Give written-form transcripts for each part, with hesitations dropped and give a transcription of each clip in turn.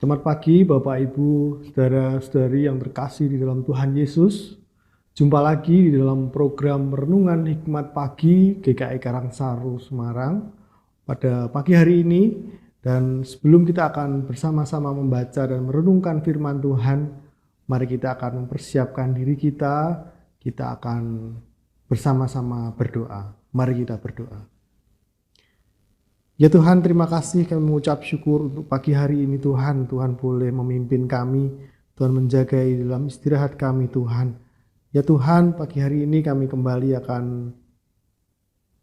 Selamat pagi Bapak Ibu, saudara-saudari yang terkasih di dalam Tuhan Yesus. Jumpa lagi di dalam program Renungan Hikmat Pagi GKI Karangsaru Semarang pada pagi hari ini. Dan sebelum kita akan bersama-sama membaca dan merenungkan firman Tuhan, mari kita akan mempersiapkan diri kita akan bersama-sama berdoa. Mari kita berdoa. Ya Tuhan, terima kasih, kami mengucap syukur untuk pagi hari ini Tuhan. Tuhan boleh memimpin kami, Tuhan menjaga di dalam istirahat kami Tuhan. Ya Tuhan, pagi hari ini kami kembali akan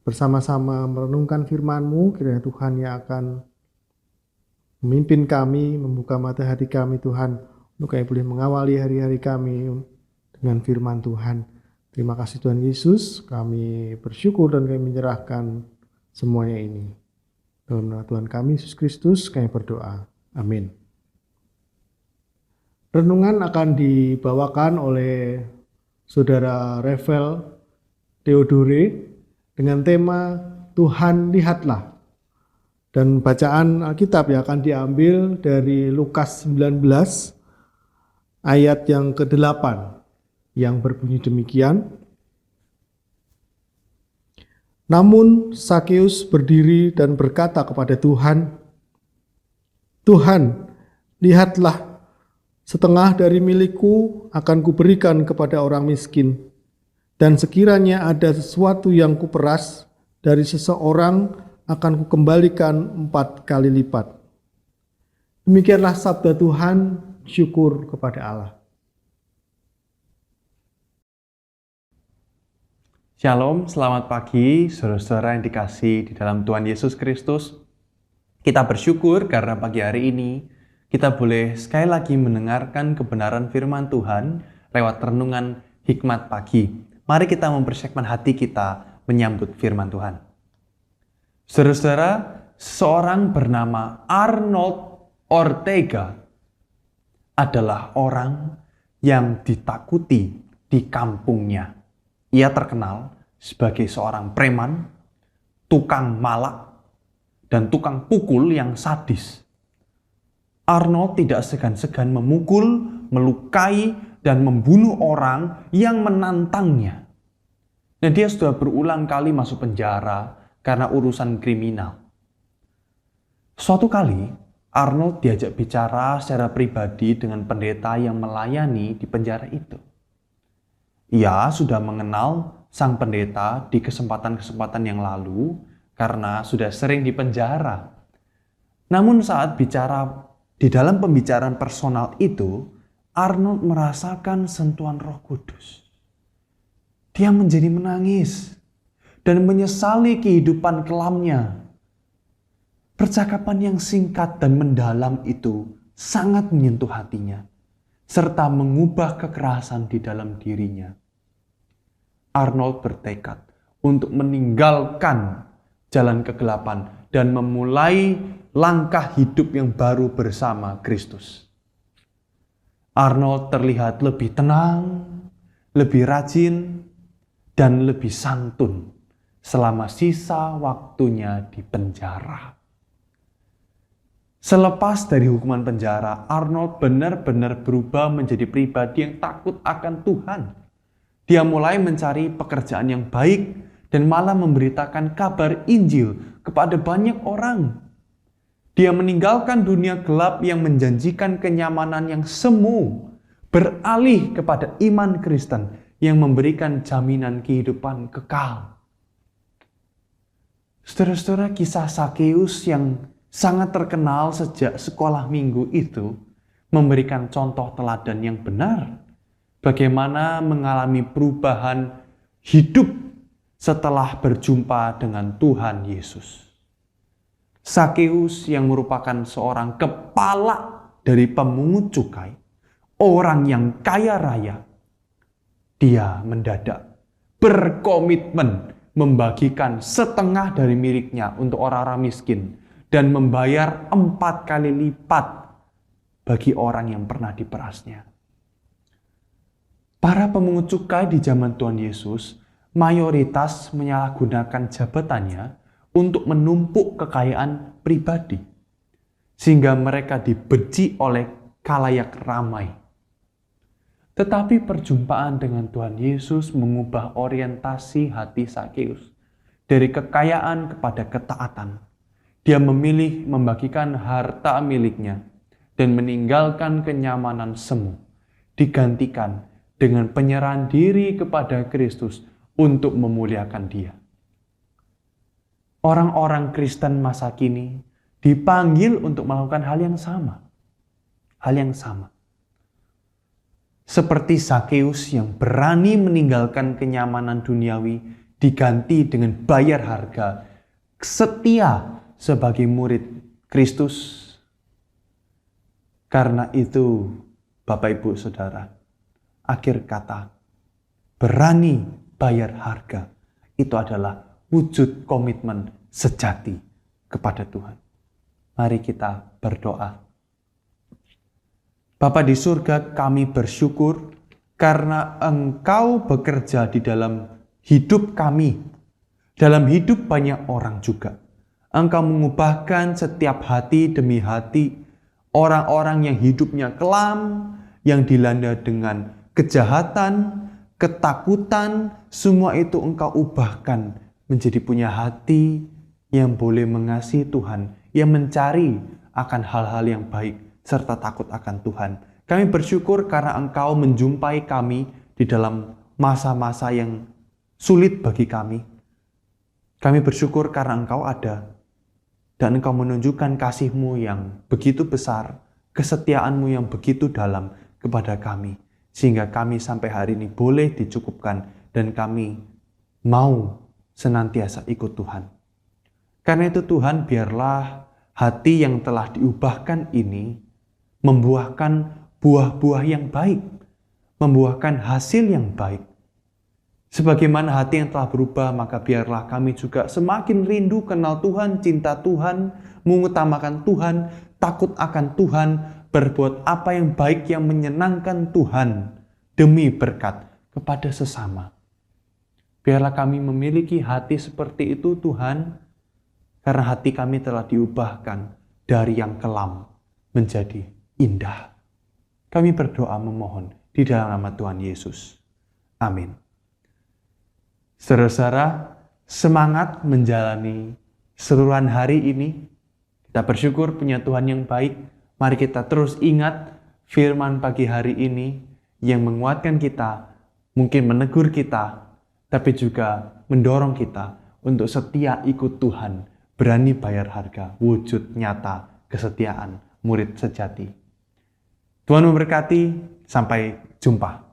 bersama-sama merenungkan firman-Mu. Kiranya Tuhan yang akan memimpin kami, membuka mata hati kami Tuhan, untuk kami boleh mengawali hari-hari kami dengan firman Tuhan. Terima kasih Tuhan Yesus, kami bersyukur dan kami menyerahkan semuanya ini. Tuhan kami Yesus Kristus, kami berdoa. Amin. Renungan akan dibawakan oleh Saudara Revel Theodore dengan tema Tuhan lihatlah. Dan bacaan Alkitab yang akan diambil dari Lukas 19 ayat yang ke-8 yang berbunyi demikian. Namun Sakeus berdiri dan berkata kepada Tuhan, "Tuhan, lihatlah, setengah dari milikku akan kuberikan kepada orang miskin, dan sekiranya ada sesuatu yang kuperas dari seseorang akan kukembalikan 4 kali lipat." Demikianlah sabda Tuhan, syukur kepada Allah. Shalom, selamat pagi saudara-saudara yang dikasihi di dalam Tuhan Yesus Kristus. Kita bersyukur karena pagi hari ini kita boleh sekali lagi mendengarkan kebenaran firman Tuhan lewat renungan hikmat pagi. Mari kita mempersiapkan hati kita menyambut firman Tuhan. Saudara-saudara, seorang bernama Arnold Ortega adalah orang yang ditakuti di kampungnya. Ia terkenal sebagai seorang preman, tukang malak, dan tukang pukul yang sadis. Arnold tidak segan-segan memukul, melukai, dan membunuh orang yang menantangnya. Dan dia sudah berulang kali masuk penjara karena urusan kriminal. Suatu kali, Arnold diajak bicara secara pribadi dengan pendeta yang melayani di penjara itu. Ia sudah mengenal sang pendeta di kesempatan-kesempatan yang lalu karena sudah sering di penjara. Namun saat bicara di dalam pembicaraan personal itu, Arnold merasakan sentuhan Roh Kudus. Dia menjadi menangis dan menyesali kehidupan kelamnya. Percakapan yang singkat dan mendalam itu sangat menyentuh hatinya, serta mengubah kekerasan di dalam dirinya. Arnold bertekad untuk meninggalkan jalan kegelapan dan memulai langkah hidup yang baru bersama Kristus. Arnold terlihat lebih tenang, lebih rajin, dan lebih santun selama sisa waktunya di penjara. Selepas dari hukuman penjara, Arnold benar-benar berubah menjadi pribadi yang takut akan Tuhan. Dia mulai mencari pekerjaan yang baik dan malah memberitakan kabar Injil kepada banyak orang. Dia meninggalkan dunia gelap yang menjanjikan kenyamanan yang semu, beralih kepada iman Kristen yang memberikan jaminan kehidupan kekal. Saudara-saudara, kisah Sakeus yang sangat terkenal sejak sekolah minggu itu memberikan contoh teladan yang benar bagaimana mengalami perubahan hidup setelah berjumpa dengan Tuhan Yesus. Sakeus yang merupakan seorang kepala dari pemungut cukai, orang yang kaya raya, dia mendadak berkomitmen membagikan setengah dari miliknya untuk orang-orang miskin dan membayar 4 kali lipat bagi orang yang pernah diperasnya. Para pemungut cukai di zaman Tuhan Yesus mayoritas menyalahgunakan jabatannya untuk menumpuk kekayaan pribadi. sehingga mereka dibenci oleh khalayak ramai. Tetapi perjumpaan dengan Tuhan Yesus mengubah orientasi hati Zakeus dari kekayaan kepada ketaatan. Dia memilih membagikan harta miliknya dan meninggalkan kenyamanan semu, digantikan dengan penyerahan diri kepada Kristus untuk memuliakan Dia. Orang-orang Kristen masa kini dipanggil untuk melakukan hal yang sama. Hal yang sama. Seperti Zakeus yang berani meninggalkan kenyamanan duniawi diganti dengan bayar harga setia sebagai murid Kristus. Karena itu, Bapak Ibu Saudara, akhir kata, berani bayar harga itu adalah wujud komitmen sejati kepada Tuhan. Mari kita berdoa. Bapa di surga, kami bersyukur karena Engkau bekerja di dalam hidup kami, dalam hidup banyak orang juga. Engkau mengubahkan setiap hati demi hati, orang-orang yang hidupnya kelam, yang dilanda dengan kejahatan, ketakutan, semua itu Engkau ubahkan menjadi punya hati yang boleh mengasihi Tuhan, yang mencari akan hal-hal yang baik, serta takut akan Tuhan. Kami bersyukur karena Engkau menjumpai kami di dalam masa-masa yang sulit bagi kami. Kami bersyukur karena Engkau ada dan Engkau menunjukkan kasih-Mu yang begitu besar, kesetiaan-Mu yang begitu dalam kepada kami, sehingga kami sampai hari ini boleh dicukupkan dan kami mau senantiasa ikut Tuhan. Karena itu Tuhan, biarlah hati yang telah diubahkan ini membuahkan buah-buah yang baik, membuahkan hasil yang baik. Sebagaimana hati yang telah berubah, maka biarlah kami juga semakin rindu kenal Tuhan, cinta Tuhan, mengutamakan Tuhan, takut akan Tuhan, berbuat apa yang baik yang menyenangkan Tuhan demi berkat kepada sesama. Biarlah kami memiliki hati seperti itu Tuhan, karena hati kami telah diubahkan dari yang kelam menjadi indah. Kami berdoa memohon di dalam nama Tuhan Yesus. Amin. Saudara-saudara, semangat menjalani seluruhan hari ini. Kita bersyukur punya Tuhan yang baik. Mari kita terus ingat firman pagi hari ini yang menguatkan kita, mungkin menegur kita, tapi juga mendorong kita untuk setia ikut Tuhan, berani bayar harga, wujud nyata kesetiaan murid sejati. Tuhan memberkati, sampai jumpa.